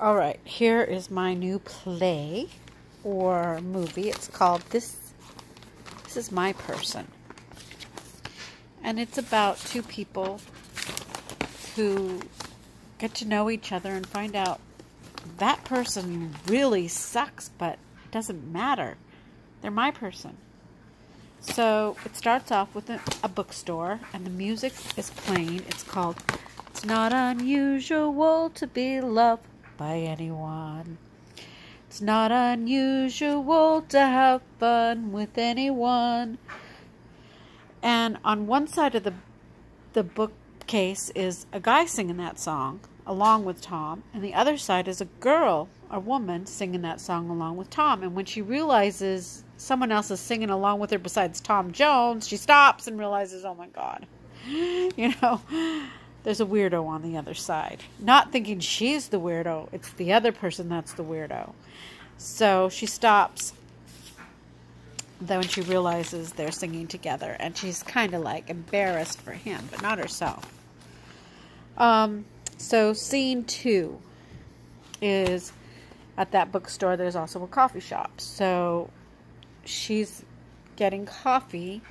All right, here is my new play or movie. It's called This Is My Person. And it's about two people who get to know each other and find out that person really sucks, but it doesn't matter. They're my person. So it starts off with a bookstore, and the music is playing. It's called It's Not Unusual to Be Loved by Anyone. It's not unusual to have fun with anyone. And on one side of the bookcase is a guy singing that song along with Tom, and the other side is a woman singing that song along with Tom. And when she realizes someone else is singing along with her besides Tom Jones, she stops and realizes, oh my God, there's a weirdo on the other side. Not thinking she's the weirdo, it's the other person that's the weirdo. So she stops. Then when she realizes they're singing together, and she's kind of like embarrassed for him, but not herself. So scene 2 is at that bookstore. There's also a coffee shop. So she's getting coffee,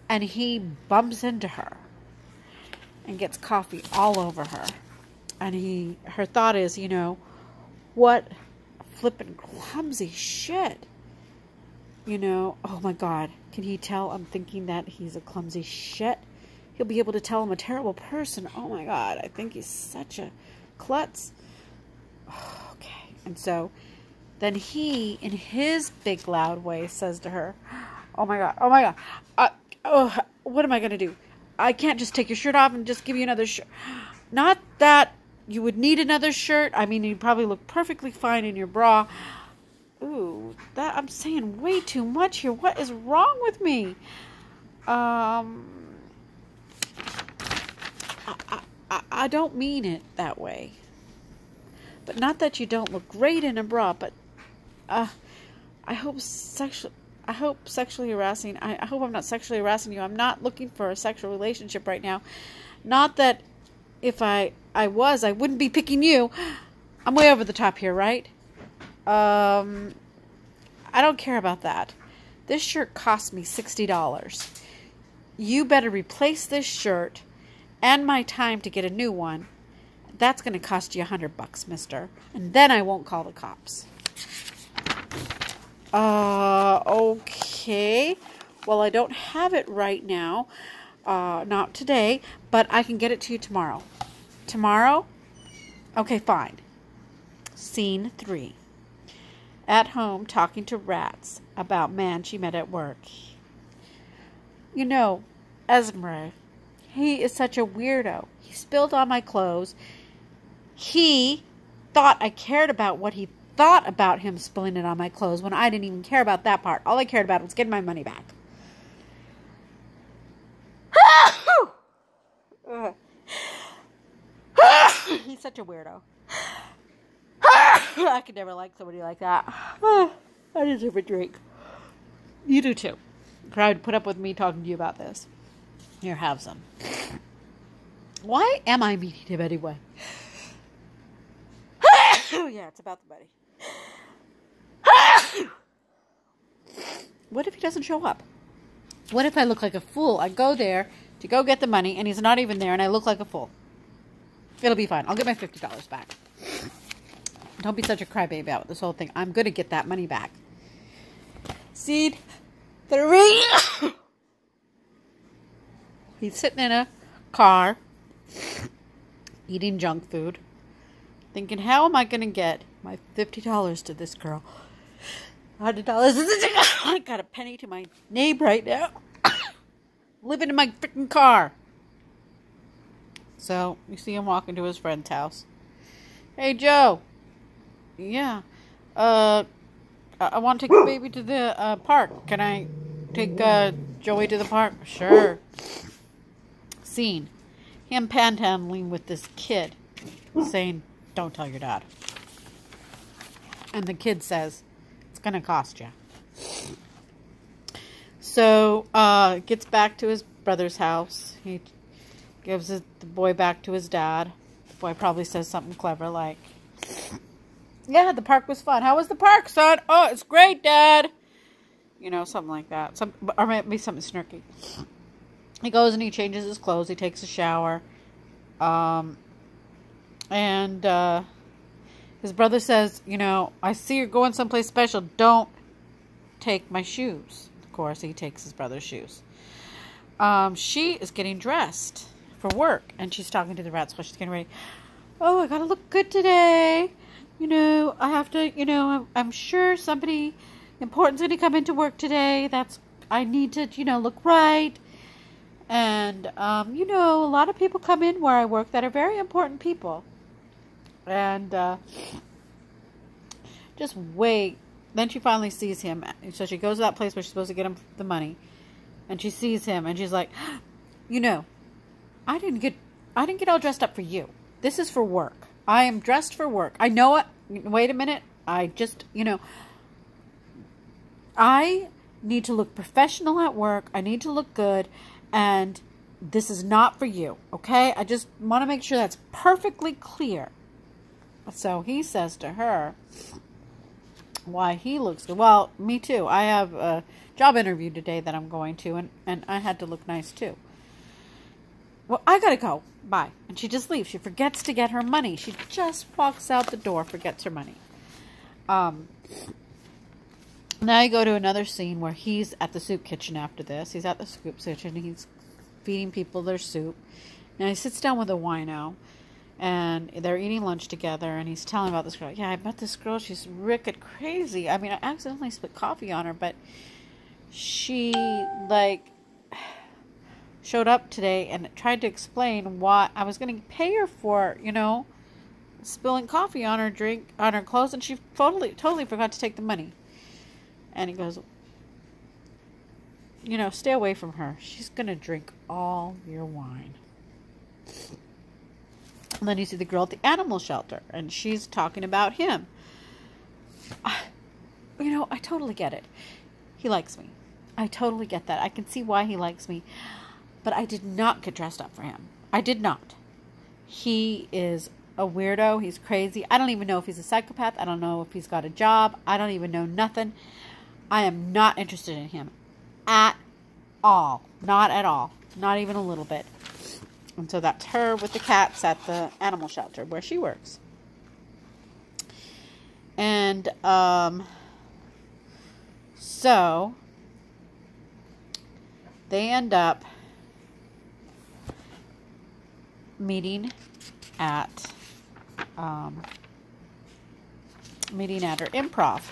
and he bumps into her and gets coffee all over her. And her thought is, what flippin' clumsy shit. Oh my God, can he tell I'm thinking that he's a clumsy shit? He'll be able to tell I'm a terrible person. Oh my God, I think he's such a klutz. Okay, and so then he, in his big loud way, says to her, oh my God, what am I going to do? I can't just take your shirt off and just give you another shirt. Not that you would need another shirt. I mean, you'd probably look perfectly fine in your bra. Ooh, I'm saying way too much here. What is wrong with me? I don't mean it that way. But not that you don't look great in a bra, but I hope sexually harassing. I hope I'm not sexually harassing you. I'm not looking for a sexual relationship right now. Not that if I was, I wouldn't be picking you. I'm way over the top here, right? I don't care about that. This shirt cost me $60. You better replace this shirt and my time to get a new one. That's going to cost you $100, mister. And then I won't call the cops. Okay. Well, I don't have it right now. Not today, but I can get it to you tomorrow. Tomorrow? Okay, fine. Scene 3. At home, talking to rats about man she met at work. Esmeralda, he is such a weirdo. He spilled on my clothes. He thought I cared about what he thought about him spilling it on my clothes when I didn't even care about that part. All I cared about was getting my money back. He's such a weirdo. I could never like somebody like that. I deserve a drink. You do too. Try to put up with me talking to you about this. Here, have some. Why am I meeting him anyway? Yeah, it's about the money. What if he doesn't show up? What if I look like a fool? I go there to go get the money, and he's not even there, and I look like a fool. It'll be fine. I'll get my $50 back. Don't be such a crybaby about this whole thing. I'm going to get that money back. Scene 3. He's sitting in a car, eating junk food, thinking, how am I going to get my $50 to this girl? $100. I got a penny to my name right now. Living in my freaking car. So, you see him walking to his friend's house. Hey, Joe. Yeah. I want to take the baby to the park. Can I take Joey to the park? Sure. Scene. Him panhandling with this kid, saying, don't tell your dad. And the kid says, it's going to cost you. So, gets back to his brother's house. He gives the boy back to his dad. The boy probably says something clever like, Yeah, the park was fun. How was the park, son? Oh, it's great, Dad. You know, something like that. Or maybe something snarky. He goes and he changes his clothes. He takes a shower. And his brother says, you know, I see you're going someplace special. Don't take my shoes. Of course, he takes his brother's shoes. She is getting dressed for work. And she's talking to the rats while she's getting ready. Oh, I gotta look good today. You know, I have to, you know, I'm sure somebody important's going to come into work today. I need to, you know, look right. And, you know, a lot of people come in where I work that are very important people. And, just wait. Then she finally sees him. So she goes to that place where she's supposed to get him the money. And she sees him and she's like, you know, I didn't get all dressed up for you. This is for work. I am dressed for work. I know it. Wait a minute. I just, you know, I need to look professional at work. I need to look good. And this is not for you. Okay? I just want to make sure that's perfectly clear. So he says to her, why he looks good. Well, me too. I have a job interview today that I'm going to. And I had to look nice too. Well, I gotta go. Bye. And she just leaves. She forgets to get her money. She just walks out the door, forgets her money. Now you go to another scene where he's at the soup kitchen after this. He's at the soup kitchen. He's feeding people their soup. Now he sits down with a wino. And they're eating lunch together. And he's telling about this girl. Yeah, I met this girl. She's wicked crazy. I mean, I accidentally spilled coffee on her. But she, like, showed up today and tried to explain why I was going to pay her for, you know, spilling coffee on her drink, on her clothes, and she totally forgot to take the money. And he goes, you know, stay away from her. She's going to drink all your wine. And then you see the girl at the animal shelter, and she's talking about him. You know, I totally get it. He likes me. I totally get that. I can see why he likes me. But I did not get dressed up for him. I did not. He is a weirdo. He's crazy. I don't even know if he's a psychopath. I don't know if he's got a job. I don't even know nothing. I am not interested in him at all. Not at all. Not even a little bit. And so that's her with the cats at the animal shelter where she works. And so they end up meeting at her improv.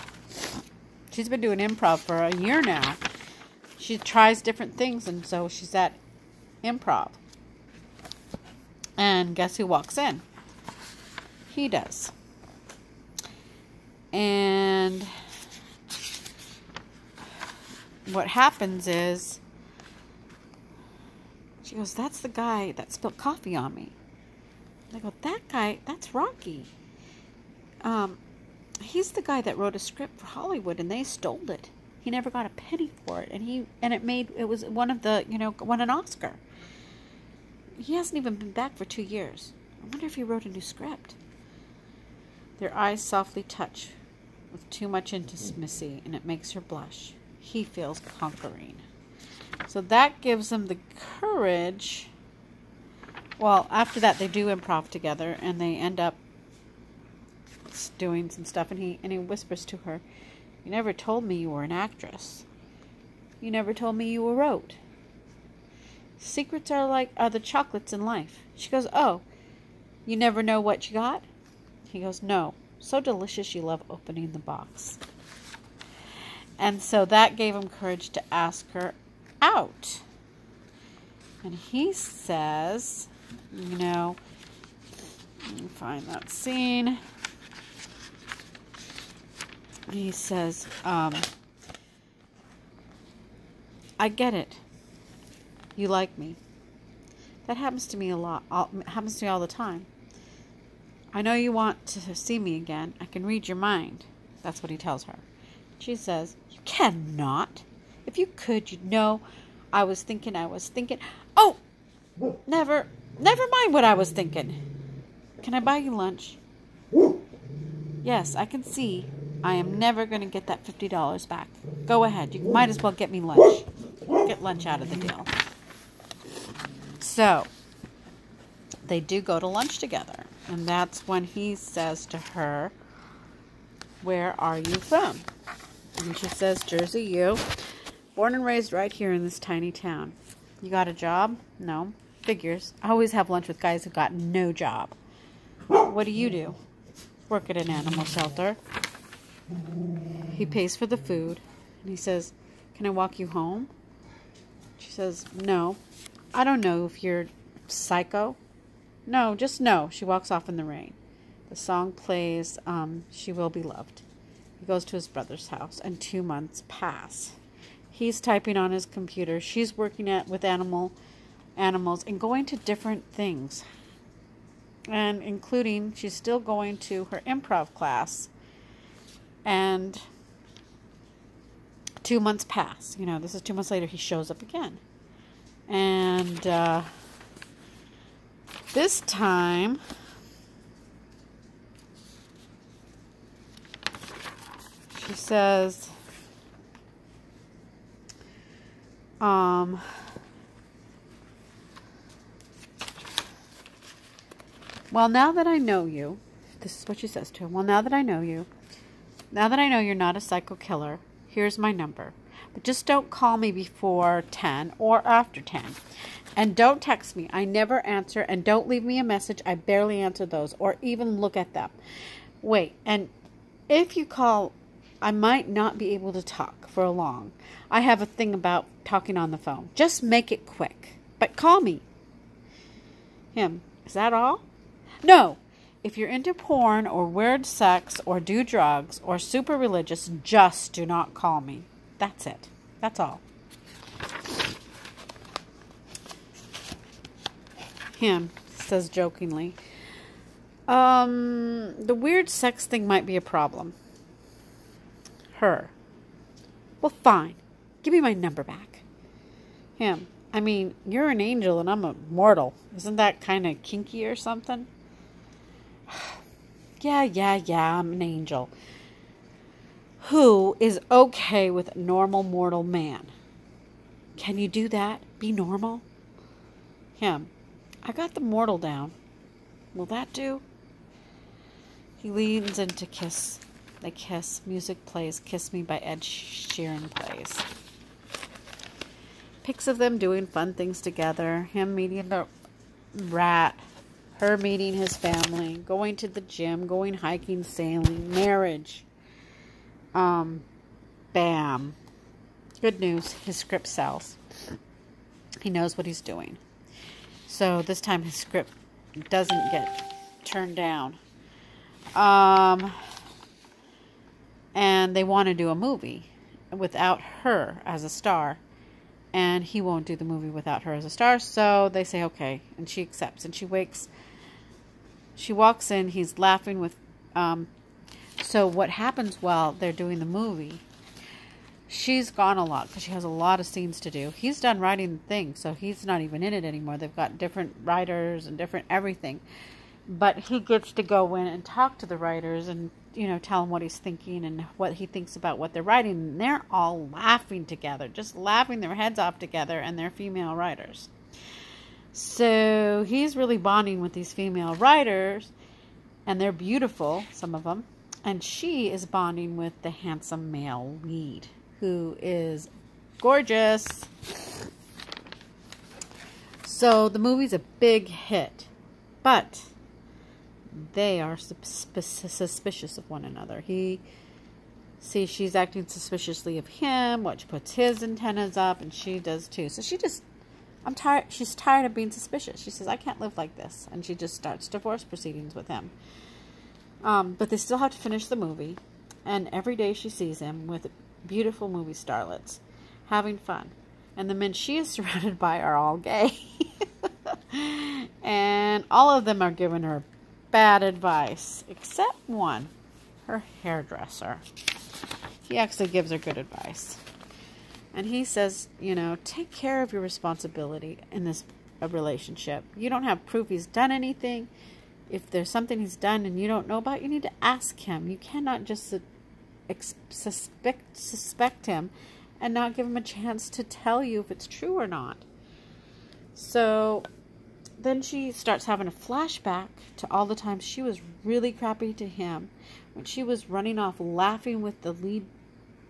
She's been doing improv for a year now. She tries different things, and so she's at improv. And guess who walks in? He does. And what happens is, she goes, that's the guy that spilled coffee on me. And I go, that guy, that's Rocky. He's the guy that wrote a script for Hollywood and they stole it. He never got a penny for it. And it was one of the, you know, won an Oscar. He hasn't even been back for 2 years. I wonder if he wrote a new script. Their eyes softly touch with too much intimacy, and it makes her blush. He feels conquering. So that gives them the courage. Well, after that, they do improv together, and they end up doing some stuff, and he whispers to her, you never told me you were an actress. You never told me you wrote. Secrets are the chocolates in life. She goes, oh, you never know what you got? He goes, no. So delicious you love opening the box. And so that gave him courage to ask her out. And he says, you know, let me find that scene. He says, I get it. You like me. That happens to me a lot. Happens to me all the time. I know you want to see me again. I can read your mind. That's what he tells her. She says, you cannot. If you could, you'd know. I was thinking. Oh, never mind what I was thinking. Can I buy you lunch? Yes, I can see I am never going to get that $50 back. Go ahead. You might as well get me lunch. Get lunch out of the deal. So, they do go to lunch together. And that's when he says to her, where are you from? And she says, Jersey, you. Born and raised right here in this tiny town. You got a job? No. Figures. I always have lunch with guys who got no job. What do you do? Work at an animal shelter. He pays for the food. And he says, can I walk you home? She says, no. I don't know if you're psycho. No, just no. She walks off in the rain. The song plays, She Will Be Loved. He goes to his brother's house, and 2 months pass. He's typing on his computer. She's working with animals and going to different things. And including, she's still going to her improv class. And 2 months pass. You know, this is 2 months later. He shows up again. And this time, she says, well, now that I know you, this is what she says to him. Well, now that I know you, now that I know you're not a psycho killer, here's my number. But just don't call me before 10 or after 10. And don't text me. I never answer. And don't leave me a message. I barely answer those or even look at them. Wait, and if you call, I might not be able to talk for long. I have a thing about talking on the phone. Just make it quick. But call me. Him. Is that all? No. If you're into porn or weird sex or do drugs or super religious, just do not call me. That's it. That's all. Him says jokingly, the weird sex thing might be a problem. Her. Well, fine. Give me my number back. Him. I mean, you're an angel and I'm a mortal. Isn't that kind of kinky or something? Yeah, I'm an angel. Who is okay with a normal mortal man? Can you do that? Be normal? Him. I got the mortal down. Will that do? He leans in to kiss. They kiss. Music plays. Kiss Me by Ed Sheeran plays. Pics of them doing fun things together. Him meeting the rat. Her meeting his family. Going to the gym. Going hiking, sailing. Marriage. Bam. Good news. His script sells. He knows what he's doing. So this time his script doesn't get turned down. And they want to do a movie without her as a star. And he won't do the movie without her as a star. So they say, okay. And she accepts. And she walks in. He's laughing with... So what happens while they're doing the movie, she's gone a lot because she has a lot of scenes to do. He's done writing the thing, so he's not even in it anymore. They've got different writers and different everything. But he gets to go in and talk to the writers and, you know, tell them what he's thinking and what he thinks about what they're writing. And they're all laughing together, just laughing their heads off together, and they're female writers. So he's really bonding with these female writers, and they're beautiful, some of them. And she is bonding with the handsome male lead, who is gorgeous. So the movie's a big hit. But they are suspicious of one another. She's acting suspiciously of him, which puts his antennas up, and she does too. So she's tired of being suspicious. She says, I can't live like this. And she just starts divorce proceedings with him. But they still have to finish the movie. And every day she sees him with beautiful movie starlets having fun. And the men she is surrounded by are all gay. And all of them are giving her bad advice. Except one. Her hairdresser. He actually gives her good advice. And he says, you know, take care of your responsibility in this relationship. You don't have proof he's done anything. if there's something he's done and you don't know about, you need to ask him. You cannot just suspect him and not give him a chance to tell you if it's true or not. So then she starts having a flashback to all the times she was really crappy to him, when she was running off laughing with the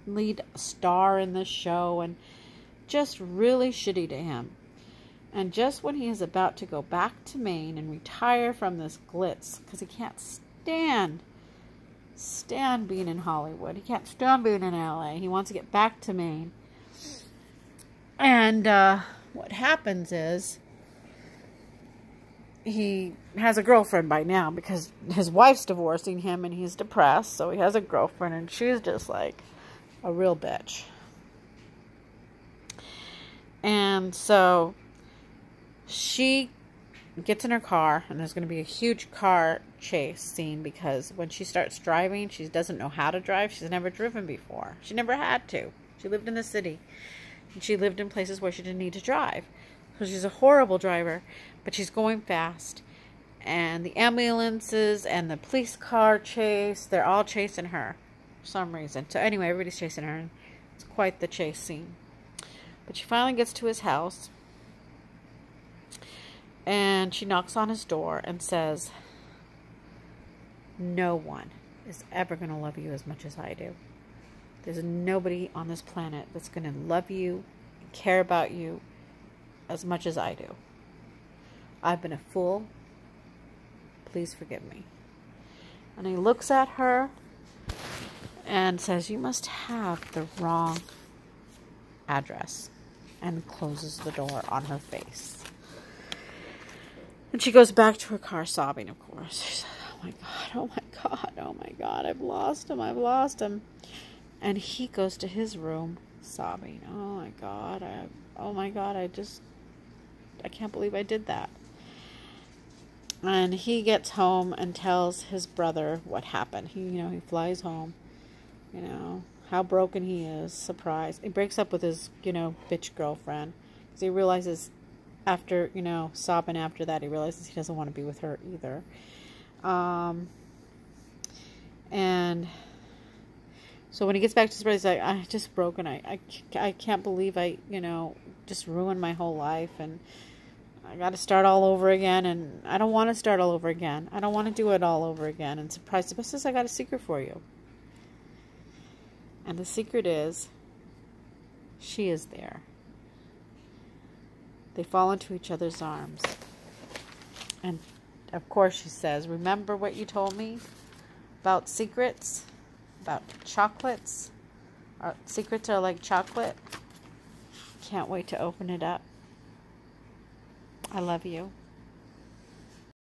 lead star in the show and just really shitty to him. And just when he is about to go back to Maine and retire from this glitz, because he can't stand being in Hollywood. He can't stand being in LA. He wants to get back to Maine. And what happens is he has a girlfriend by now because his wife's divorcing him and he's depressed. So he has a girlfriend and she's just like a real bitch. And so she gets in her car, and there's going to be a huge car chase scene because when she starts driving, she doesn't know how to drive. She's never driven before. She never had to. She lived in the city, and she lived in places where she didn't need to drive. So she's a horrible driver, but she's going fast. And the ambulances and the police car chase, they're all chasing her for some reason. So anyway, everybody's chasing her, and it's quite the chase scene. But she finally gets to his house, and she knocks on his door and says, no one is ever going to love you as much as I do. There's nobody on this planet that's going to love you and care about you as much as I do. I've been a fool. Please forgive me. And he looks at her and says, you must have the wrong address, and closes the door on her face. And she goes back to her car sobbing, of course. She says, oh my God, oh my God, oh my God, I've lost him, I've lost him. And he goes to his room sobbing, oh my God, I can't believe I did that. And he gets home and tells his brother what happened. He flies home, how broken he is, surprised. He breaks up with his, bitch girlfriend because he realizes after, sobbing after that, he realizes he doesn't want to be with her either. And so when he gets back to his brother, he's like, I just broken. I can't believe I, just ruined my whole life, and I got to start all over again, and I don't want to start all over again. I don't want to do it all over again. And surprise, the best is I got a secret for you. And the secret is, she is there. They fall into each other's arms. And of course she says, remember what you told me about secrets? About chocolates? Secrets are like chocolate. Can't wait to open it up. I love you.